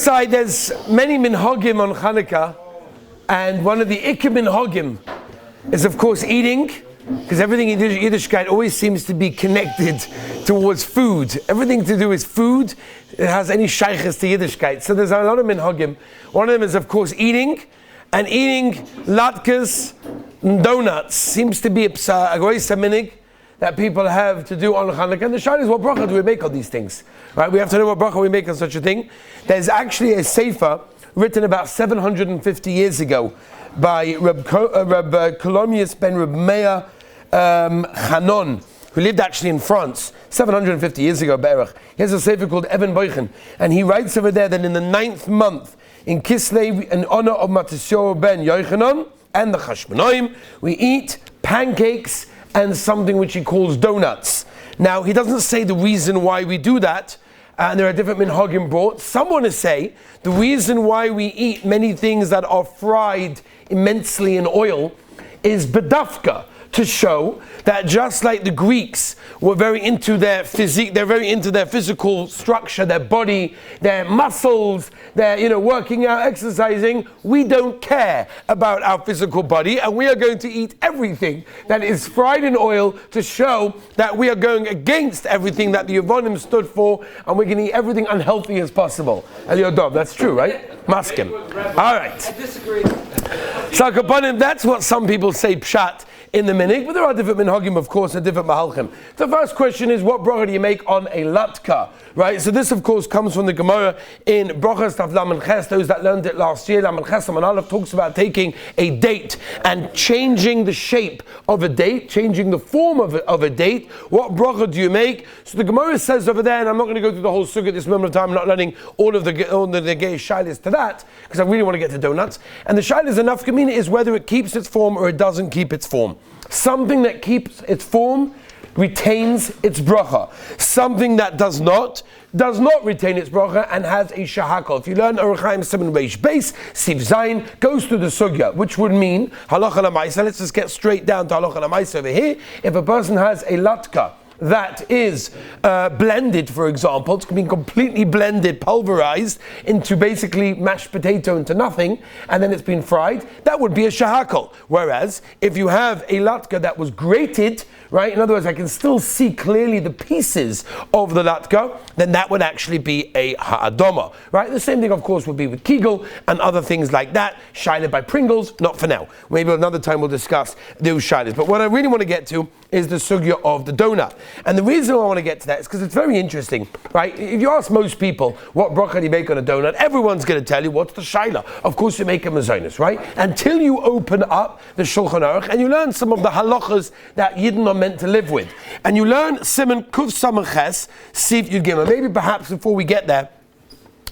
inside there's many minhagim on Chanuka, and one of the ikar minhagim is of course eating, because everything in Yiddishkeit always seems to be connected towards food. Everything to do with food, it has any shaykhs to Yiddishkeit. So there's a lot of minhagim. One of them is of course eating, and eating latkes and donuts seems to be a goyis minig that people have to do on Chanuka. And the shayla is, what bracha do we make on these things? Right? We have to know what bracha we make on such a thing. There's actually a sefer written about 750 years ago by Reb Kolomius ben Reb Meir Chanon, who lived actually in France 750 years ago, Beracha. He has a sefer called Even Boichen, and he writes over there that in the 9th month, in Kislev, in honor of Matisyahu ben Yochanan and the Chashmonaim, we eat pancakes and something which he calls donuts. Now, he doesn't say the reason why we do that, and there are different minhagim brought. Some want to say the reason why we eat many things that are fried immensely in oil is bedafka, to show that just like the Greeks were very into their physique, they're very into their physical structure, their body, their muscles, their working out, exercising. We don't care about our physical body, and we are going to eat everything that is fried in oil to show that we are going against everything that the Yevonim stood for, and we're going to eat everything unhealthy as possible. Eliodov, that's true, right? Maskim. All right. I disagree. So, Kapanim, that's what some people say pshat in the minig, but there are different minhagim, of course, and different mahalchim. The first question is, what bracha do you make on a latka? Right? So this, of course, comes from the Gemara in Brachas Tav Lamed Ches. Those that learned it last year, Lamed Ches Lamed Aleph talks about taking a date and changing the shape of a date, changing the form of a date. What bracha do you make? So the Gemara says over there, and I'm not going to go through the whole sugya at this moment of time. I'm not learning all the gay shilas to that, because I really want to get to donuts. And the shilas enough kamina is whether it keeps its form or it doesn't keep its form. Something that keeps its form retains its bracha. Something that does not retain its bracha and has a shahakal. If you learn Orach Chaim Siman Reish Beis, Siv Zayin goes to the sugya, which would mean halacha l'maisa. Let's just get straight down to halacha l'maisa over here. If a person has a latka that is blended, for example, it's been completely blended, pulverized into basically mashed potato into nothing, and then it's been fried, that would be a shahakal. Whereas, if you have a latka that was grated, right, in other words, I can still see clearly the pieces of the latka, then that would actually be a ha'adoma, right? The same thing, of course, would be with kigel and other things like that, shilet by Pringles, not for now. Maybe another time we'll discuss those shilets. But what I really want to get to is the sugya of the donut. And the reason I want to get to that is because it's very interesting, right? If you ask most people what bracha do you make on a donut, everyone's going to tell you what's the shaila. Of course, you make a mazonos, right? Until you open up the Shulchan Aruch and you learn some of the halachas that Yidden are meant to live with, and you learn Siman Kuf Samach Ches Sif Yud Gimel. Maybe perhaps before we get there,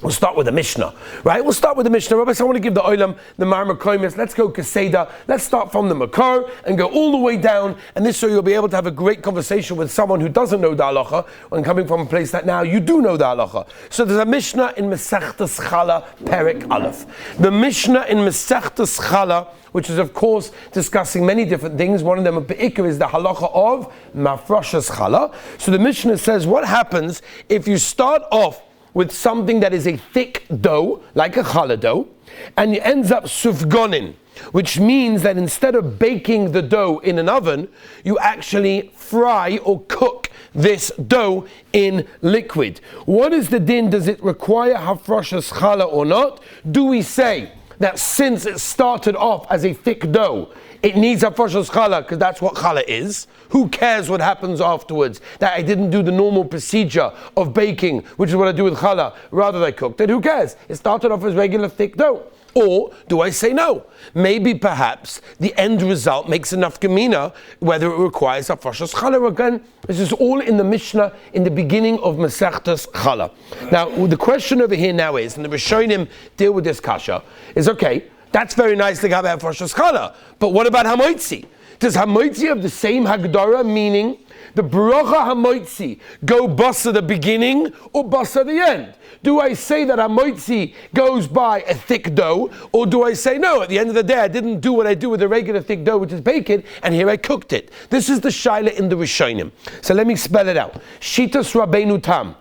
we'll start with the Mishnah, right? We'll start with the Mishnah. Rabbi, so I want to give the Olam, the Marmar Koimis. Let's go Keseda. Let's start from the Makar and go all the way down. And this way you'll be able to have a great conversation with someone who doesn't know the halacha when coming from a place that now you do know the halacha. So there's a Mishnah in Masechtas Chala, Perek Aleph. The Mishnah in Masechtas Chala, which is of course discussing many different things. One of them, Be'ikr, is the halacha of Mafrashas Chala. So the Mishnah says, what happens if you start off with something that is a thick dough, like a challah dough, and it ends up sufgonin, which means that instead of baking the dough in an oven, you actually fry or cook this dough in liquid. What is the din? Does it require hafrashas challah or not? Do we say that since it started off as a thick dough, it needs a hafrashas challah because that's what challah is? Who cares what happens afterwards? That I didn't do the normal procedure of baking, which is what I do with challah, rather than I cooked it. Who cares? It started off as regular thick dough. Or do I say no? Maybe perhaps the end result makes enough gemina whether it requires a hafrashas challah. Again, this is all in the Mishnah in the beginning of Masechtas Chala. Now, the question over here now is, and the Rishonim deal with this kasha, is okay, that's very nice to have a hafrashas challah, but what about hamoitzi? Does hamoitzi have the same hagdara, meaning the bracha hamoitzi go basa the beginning or basa the end? Do I say that hamoitzi goes by a thick dough, or do I say no, at the end of the day I didn't do what I do with a regular thick dough, which is bacon, and here I cooked it? This is the shaila in the Rishonim. So let me spell it out. Shitas Rabbeinu Tam.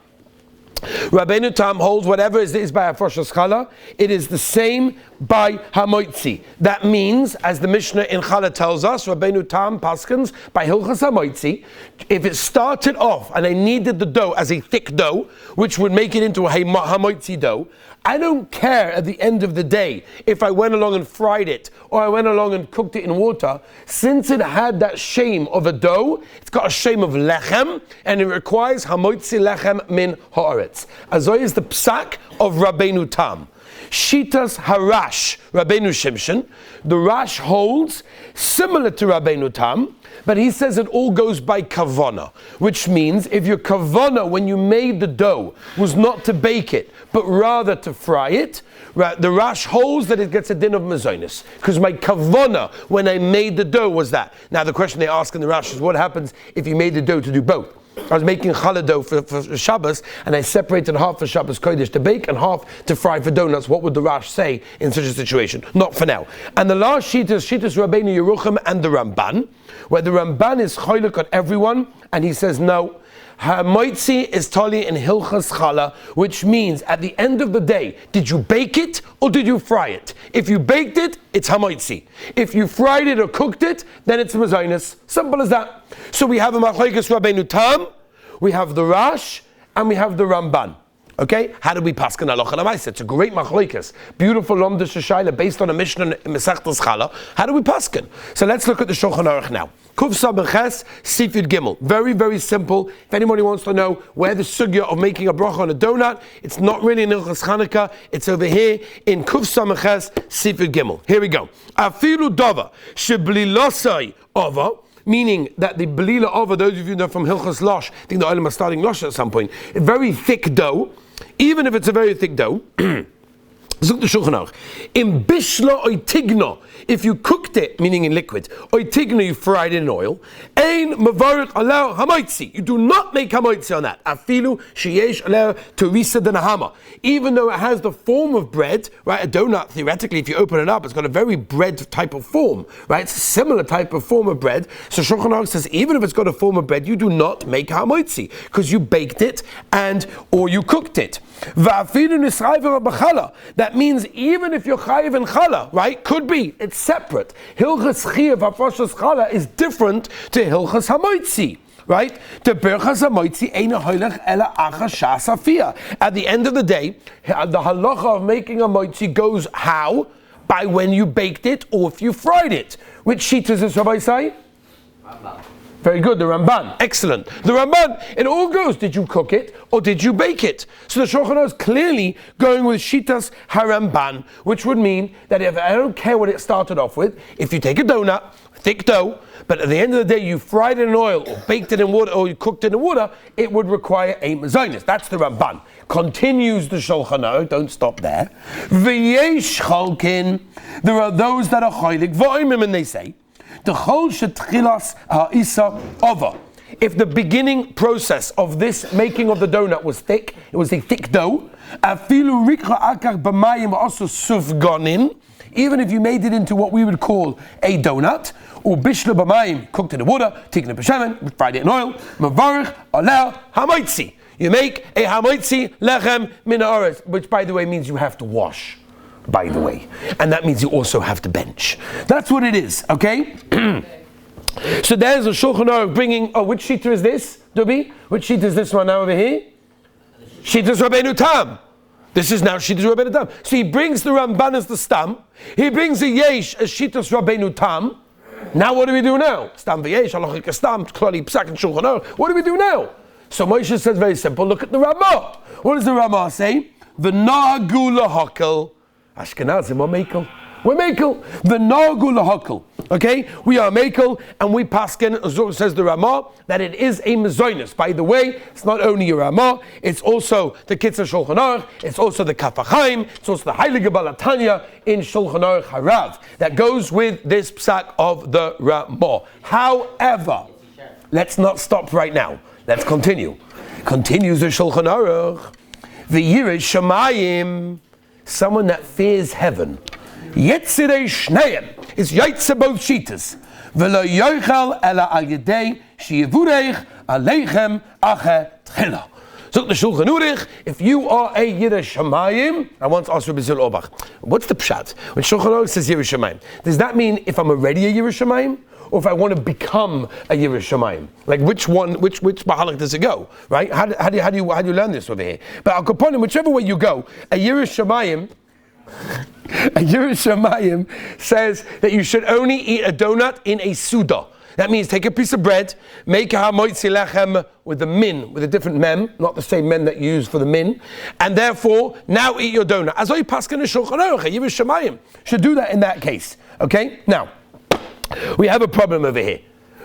Rabbeinu Tam holds whatever is by Hafroshas Challah, it is the same by Hamoitzi. That means, as the Mishnah in Challah tells us, Rabbeinu Tam paskins by Hilchas Hamoitzi, if it started off and I kneaded the dough as a thick dough, which would make it into a Hamoitzi dough, I don't care at the end of the day if I went along and fried it or I went along and cooked it in water. Since it had that shame of a dough, it's got a shame of lechem, and it requires hamoitzi lechem min haaretz. Azoy is the psak of Rabbeinu Tam. Shitas harash, Rabbeinu Shimshon. The Rash holds similar to Rabbeinu Tam, but he says it all goes by kavana, which means if your kavana when you made the dough was not to bake it, but rather to fry it, the Rash holds that it gets a din of mazonis, because my kavana when I made the dough was that. Now the question they ask in the Rash is, what happens if you made the dough to do both? I was making challah dough for Shabbos, and I separated half for Shabbos Kodesh to bake and half to fry for donuts. What would the Rash say in such a situation? Not for now. And the last sheet is Rabbeinu Yerucham and the Ramban, where the Ramban is choiluk on everyone, and he says no. Hamoitzi is tali in Hilchas Challah, which means at the end of the day, did you bake it or did you fry it? If you baked it, it's hamoitzi. If you fried it or cooked it, then it's mazonis. Simple as that. So we have a machlokes Rabbeinu Tam, we have the Rash, and we have the Ramban. Okay, how do we paskin halacha l'maaseh? It's a great machlokes, beautiful lomda shashayla based on a Mishnah in Masechtas Challah. How do we paskin? So let's look at the Shulchan Aruch now. Kuf Sabeches Sifid Gimel. Very, very simple. If anybody wants to know where the sugya of making a bracha on a donut, it's not really in Ilchas Chanuka. It's over here in Kuf Sabeches Sifid Gimel. Here we go. Afilu dava sheblilosai ova. Meaning that the belila ova, those of you who know from Hilchas Losh, I think the olim are starting Losh at some point, a very thick dough. Even if it's a very thick dough, in bishla oitigno, if you cooked it, meaning in liquid, oitigno, you fried it in oil, ein mavarich allow hamoitzi. You do not make hamoitzi on that. Afilu sheyesh allow teresa denahama. Even though it has the form of bread, right? A donut, theoretically, if you open it up, it's got a very bread type of form, right? It's a similar type of form of bread. So Shulchan Aruch says, even if it's got a form of bread, you do not make hamoitzi because you baked it or you cooked it. That means even if you're chayiv in challah, right? Could be. It's separate. Hilchas chayiv hafroshas challah is different to hilchas hamoitzi. Right? The berachas hamoitzi eina hoilech ela acha shas afia. At the end of the day, the halacha of making a moitzi goes how? By when you baked it or if you fried it. Which sheet is this, Rabbi Say? Very good, the Ramban. Excellent. The Ramban, it all goes, did you cook it or did you bake it? So the Shulchan Aruch is clearly going with Shitas HaRamban, which would mean that if I don't care what it started off with, if you take a donut, thick dough, but at the end of the day you fried it in oil or baked it in water or you cooked it in water, it would require a mazonis. That's the Ramban. Continues the Shulchan Aruch, don't stop there. V'yesh chalkin, there are those that are cholik, v'oimim, and they say, if the beginning process of this making of the donut was thick, it was a thick dough, even if you made it into what we would call a donut, or bishla b'mayim, cooked in the water, tikna b'shemen, fried it in oil, mavarich aleh hamoitzi. You make a hamoitzi lechem min haaretz, which by the way means you have to wash. By the way, and that means you also have to bench. That's what it is, okay? So there's a Shulchan Aruch bringing, which sheeter is this, Dubi? Which sheeter is this one now over here? Sheeter Rabbeinu Tam. This is now sheeter Rabbeinu Tam. So he brings the Ramban as the stam, he brings the Yesh as sheeter Rabbeinu Tam. Now what do we do now? Stam v'yesh, halachic stam, klali psak and Shulchan Aruch. What do we do now? So Moshe says very simple, look at the Ramah. What does the Ramah say? V'nagu lahakel. Ashkenazim are mekel. We're mekel. The nagu lahakel. Okay, we are mekel, and we paskin, says the Ramah, that it is a mezoinus. By the way, it's not only a Ramah, it's also the Kitzur Shulchan Aruch, it's also the Kaf HaChaim, it's also the Heilige Balatanya in Shulchan Aruch Harav that goes with this psak of the Ramah. However, let's not stop right now. Let's continue. Continues the Shulchan Aruch. V'yirei shamayim. Someone that fears heaven. Yetzirei shneim is yaitze both shitas. V'lo yoichal ela al yedei sheyivureich aleichem ache tchila. Zok the Shulchan Aruch, if you are a Yireh Shamayim, I want to ask Rabbi Zil Orbach, what's the pshat? When Shulchan Aruch says Yireh Shamayim, does that mean if I'm already a Yireh Shamayim? Or if I want to become a Yireh Shamayim? Like which mahalach does it go? Right? How do you learn this over here? But Al Kaponim, whichever way you go, a Yireh Shamayim says that you should only eat a donut in a suda. That means take a piece of bread, make a hamoitzi lechem with the min, with a different mem, not the same mem that you use for the min, and therefore now eat your donut. As I paskin a Shulchan Aruch, a Yireh Shamayim should do that in that case. Okay? Now, we have a problem over here.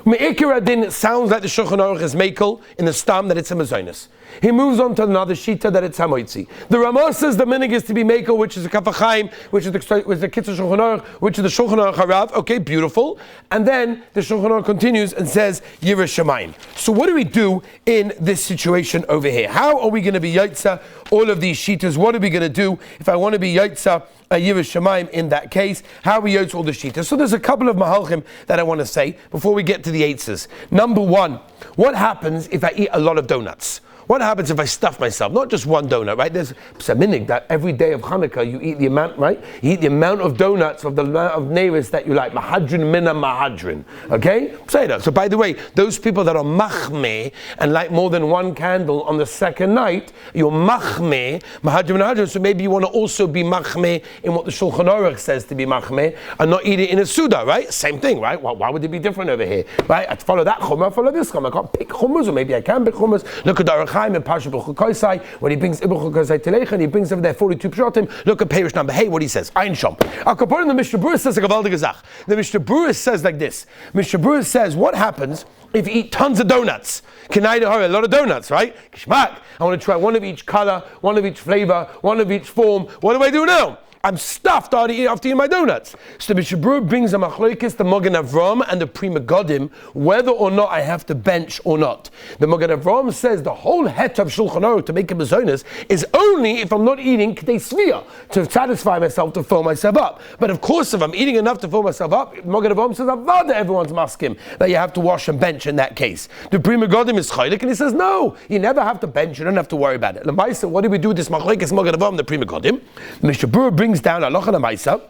Me'ikir adin, it sounds like the Shulchan Aruch is mekel in the stam that it's a mezainis. He moves on to another shita that it's hamoitzi. The Ramah says the minig is to be mekel, which is a kafachaim, which is the Kitzur Shulchan Aruch, which is the Shulchan Aruch Harav. Okay, beautiful. And then the Shulchan Aruch continues and says Yireh Shamayim. So what do we do in this situation over here? How are we going to be yaitza all of these shitas? What are we going to do if I want to be yaitza a Yireh Shamayim in that case? How are we yaitza all the shitas? So there's a couple of mahalchim that I want to say before we get to the eitzes. Number one, what happens if I eat a lot of donuts? What happens if I stuff myself? Not just one donut, right? There's a minig that every day of Chanuka you eat the amount, right? You eat the amount of donuts of the amount of neighbors that you like. Mahadrin mina mahadrin. Okay? Say that. So by the way, those people that are machmeh and light more than one candle on the second night, you're machmeh, mahadrin mahadrin. So maybe you want to also be machmeh in what the Shulchan Aruch says to be machmeh and not eat it in a suda, right? Same thing, right? Why would it be different over here? Right? I follow that chumrah, I follow this chumrah. I can't pick chumras, or maybe I can pick chumras. Look at the Aruch in Parsha B'Chukoisai, when he brings B'Chukoisai Telecha, and he brings over there 42 pshatim. Look at Perish number. Hey, what he says. Ein Shom. Al Kaponim, the Mishnah Berurah says a gewaltige Zach. The Mishnah Berurah says like this. Mishnah Berurah says, what happens if you eat tons of donuts? A lot of donuts, right? Kishmak. I want to try one of each color, one of each flavor, one of each form. What do I do now? I'm stuffed after eating my donuts. So the Mishnah Berurah brings a machlokes, the Magen Avraham and the Pri Megadim, whether or not I have to bench or not. The Magen Avraham says the whole het of Shulchan Aruch to make a bezonos is only if I'm not eating k'dei svia, to satisfy myself, to fill myself up. But of course, if I'm eating enough to fill myself up, Magen Avraham says avada, everyone's maskim that you have to wash and bench in that case. The Pri Megadim is chaylik, and he says no, you never have to bench, you don't have to worry about it. L'maisa, what do we do with this machlokes Magen Avraham, the Pri Megadim? Mishnah Berurah brings down halacha l'maisa.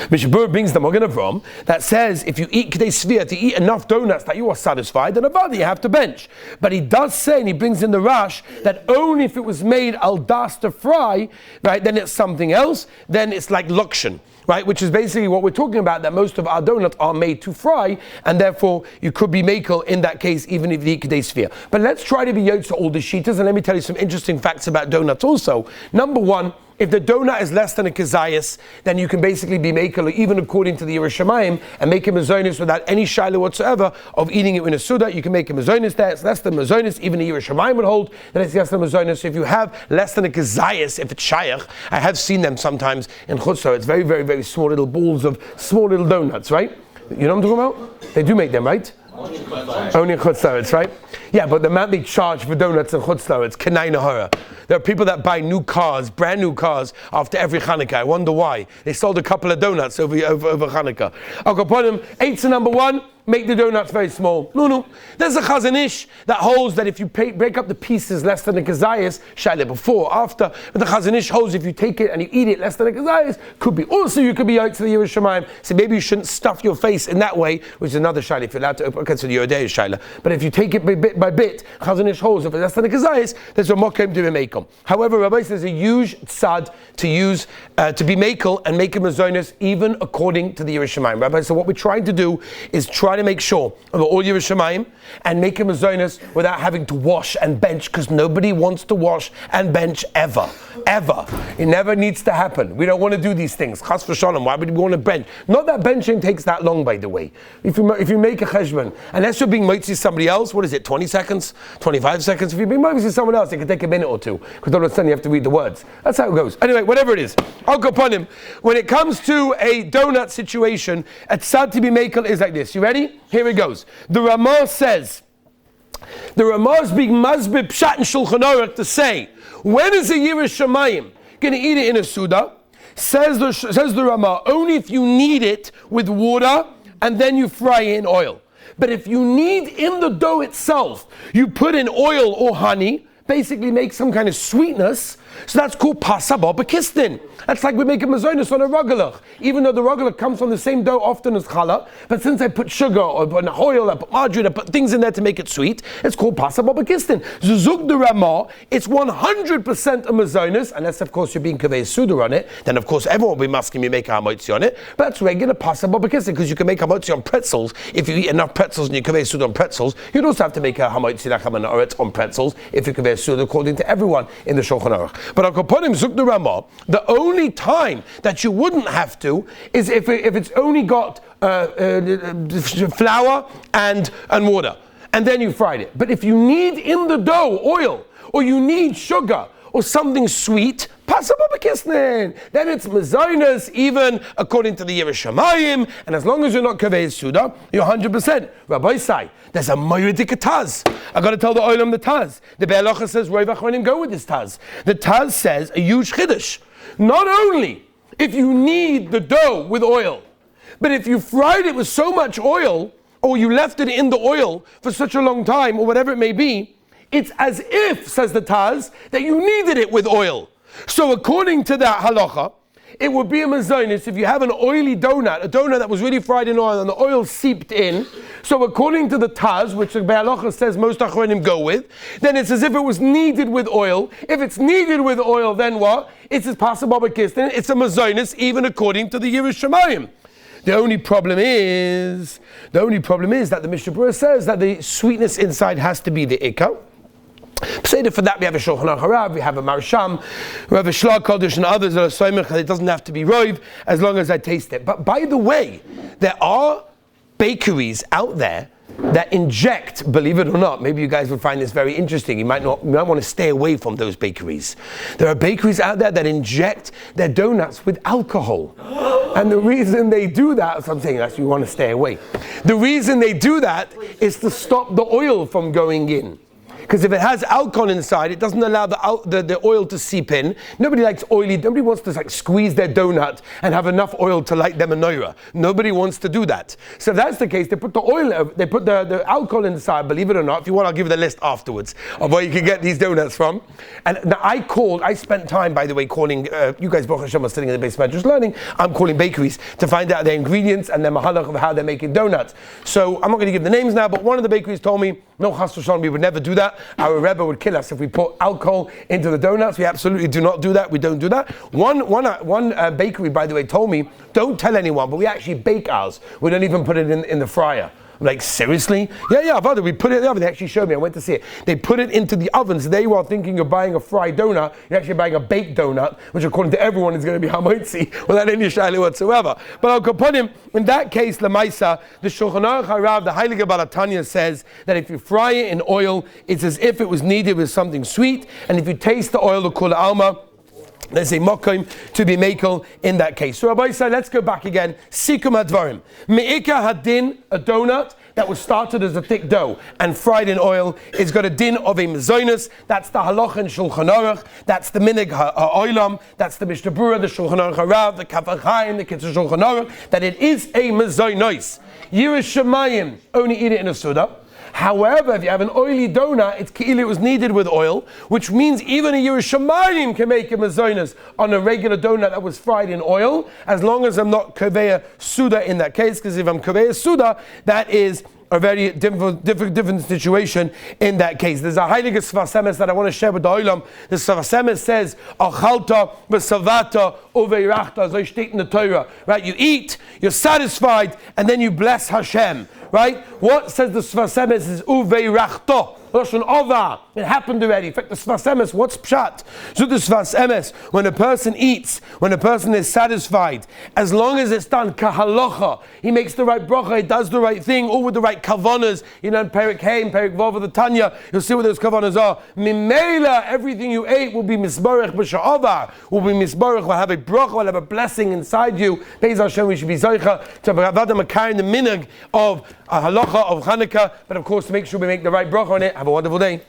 Mishnah Berurah brings the Magen Avraham that says if you eat k'dei svia, to eat enough donuts that you are satisfied, then avada you have to bench. But he does say, and he brings in the Rash, that only if it was made al das to fry, right, then it's something else. Then it's like lukshan, right, which is basically what we're talking about, that most of our donuts are made to fry, and therefore you could be mekel in that case, even if you eat k'dei svia. But let's try to be yotza all the shitas, and let me tell you some interesting facts about donuts also. Number one, if the donut is less than a kazayas, then you can basically be mekel, even according to the Yireh Shamayim, and make a mezonis without any shaila whatsoever of eating it in a suda. You can make a mezonis there. It's less than mezonis. Even the Yireh Shamayim would hold that it's less than mezonis. So if you have less than a kazayas, if it's shayach, I have seen them sometimes in chutzah. It's very, very, very small little balls of small little donuts, right? You know what I'm talking about? They do make them, right? Only in chutzah, right? Yeah, but the amount they charge for donuts in chutzah, it's kenai nahara. There are people that buy new cars, brand new cars, after every Chanukah. I wonder why. They sold a couple of donuts over Chanukah. I'll go upon them. Eitzah number one, make the donuts very small. No. There's a Chazon Ish that holds that if you break up the pieces less than a kazayas, shaila before, after, but the Chazon Ish holds if you take it and you eat it less than a kazayas, could be also, you could be out to the Yireh Shamayim. So maybe you shouldn't stuff your face in that way, which is another shaila, if you're allowed to open, okay, so the Yodei shaila. But if you take it bit by bit, Chazon Ish holds if it's less than a kazayas, there's a mokem to be mekel. However, Rabbi says a huge tzad to use, to be mekel and make a mezonos, even according to the Yireh Shamayim. Rabbi, so what we're trying to do is try to make sure of all Yireh Shamayim and make a mezonos without having to wash and bench, because nobody wants to wash and bench ever. It never needs to happen. We don't want to do these things. Chas v'shalom. Why would we want to bench? Not that benching takes that long, by the way. If you make a cheshbon, unless you're being mitzi somebody else, what is it, 20 seconds, 25 seconds? If you're being mitzi someone else, it can take a minute or two, because all of a sudden you have to read the words. That's how it goes. Anyway, whatever it is, I'll go upon him. When it comes to a donut situation, a tzad to be mekel is like this. You ready? Here it goes. The Ramah says, the Ramah is being mazbib pshat and Shulchan Aruch to say, when is a Yireh Shamayim going to eat it in a suda? Says the Ramah, only if you knead it with water and then you fry it in oil. But if you knead in the dough itself, you put in oil or honey, basically make some kind of sweetness. So that's called pasaba b'kistin. That's like we make a mazonos on a rogalach. Even though the rogalach comes from the same dough often as challah, but since I put sugar or oil, I put margarine, I put things in there to make it sweet, it's called pasaba b'kistin. Zuzuk de Ramah, it's 100% a mazonos, unless of course you're being kaveh suda on it. Then of course everyone will be asking me make a hamotzi on it. But that's regular pasaba b'kistin, because you can make hamotzi on pretzels. If you eat enough pretzels and you kaveh suda on pretzels, you'd also have to make a hamotzi lachamana oretz on pretzels if you kaveh suda according to everyone in the Shulchan Aruch. But Al Kaponim Zuk de Ramah, the only time that you wouldn't have to is if it's only got flour and water, and then you fried it. But if you need in the dough oil, or you need sugar, or something sweet, pasaba b'kisnin, then it's mazonos, even according to the Yiras Shamayim, and as long as you're not kaveh suda, you're 100%. Rabbi Sai, there's a moedik taz. I got to tell the olam the taz. The Beracha says, Rov Achronim go with this taz. The taz says a huge chiddush. Not only if you need the dough with oil, but if you fried it with so much oil, or you left it in the oil for such a long time, or whatever it may be, it's as if, says the taz, that you needed it with oil. So according to that halacha, it would be a mazonos if you have an oily donut, a donut that was really fried in oil and the oil seeped in. So according to the taz, which the Beracha says most achronim go with, then it's as if it was kneaded with oil. If it's kneaded with oil, then what? It's as pasaba b'kistin. It's a mazonos even according to the Yiras Shamayim. The only problem is that the Mishnah Berurah says that the sweetness inside has to be the ikar. For that we have a Shulchan Aruch Harav, we have a Marsham, we have a Shlag Kodesh and others that are soymech. It doesn't have to be rov as long as I taste it. But by the way, there are bakeries out there that inject, believe it or not, maybe you guys would find this very interesting. You might want to stay away from those bakeries. There are bakeries out there that inject their donuts with alcohol. And the reason they do that, so I'm saying that you want to stay away. The reason they do that is to stop the oil from going in. Because if it has alcohol inside, it doesn't allow the oil to seep in. Nobody likes oily. Nobody wants to squeeze their donut and have enough oil to light their menorah. Nobody wants to do that. So if that's the case, they put the oil, they put the alcohol inside. Believe it or not, if you want, I'll give you the list afterwards of where you can get these donuts from. And now I spent time, by the way, calling. You guys, Baruch Hashem, are sitting in the basement just learning. I'm calling bakeries to find out their ingredients and their mahalach of how they're making donuts. So I'm not going to give the names now, but one of the bakeries told me, no, chas v'shalom, we would never do that. Our Rebbe would kill us if we put alcohol into the donuts. We absolutely do not do that. We don't do that. One bakery, by the way, told me, don't tell anyone, but we actually bake ours. We don't even put it in the fryer. I'm like, seriously? Yeah, brother, we put it in the oven. They actually showed me. I went to see it. They put it into the oven. So there you are thinking you're buying a fried donut. You're actually buying a baked donut, which according to everyone is going to be hamotzi without any shaila whatsoever. But I'll put him, in that case, Lamaisa, the Shulchan Aruch Harav, the Heilige Balatanya says that if you fry it in oil, it's as if it was kneaded with something sweet. And if you taste the oil, the kula alma, there's a mokim to be makel in that case. So Rabbi said, let's go back again. Sikum hadvarim. Me'ika hadin, a donut that was started as a thick dough and fried in oil, is got a din of a mazonos. That's the halacha in Shulchan Aruch. That's the minig ha'olam. That's the Mishnah Berurah, the Shulchan Aruch Harav, the Kaf Chaim, the Kitzur Shulchan Aruch, that it is a mazonos. Yiras Shamayim only eat it in a suda. However, if you have an oily donut, it's ki'il it was kneaded with oil, which means even a Yiras Shamayim can make a mazonos on a regular donut that was fried in oil, as long as I'm not kaveh suda in that case, because if I'm kaveh suda, that is a very different situation in that case. There's a heilige Sfas Emes that I want to share with the Olam. The Sfas Emes says, Achalta v'savata uveirachta, so steht in the Torah. Right? You eat, you're satisfied, and then you bless Hashem. Right? What says the Sfas Emes is uveirachta. It happened already. In fact, the Sfas Emes, what's pshat? So the Sfas Emes, when a person eats, when a person is satisfied, as long as it's done kahalocha, he makes the right bracha, he does the right thing, all with the right kavanas. You know, in Perik Hey, in Perik Vav of the Tanya, you'll see what those kavanas are. Mimela, everything you ate will be misbarech b'sha'ava, will be misbarech, will have a bracha, will have a blessing inside you. Be'ez Hashem, we should be zoicha to avad makar in the minhag of a halacha of Chanuka, but of course to make sure we make the right bracha on it. Have a wonderful day.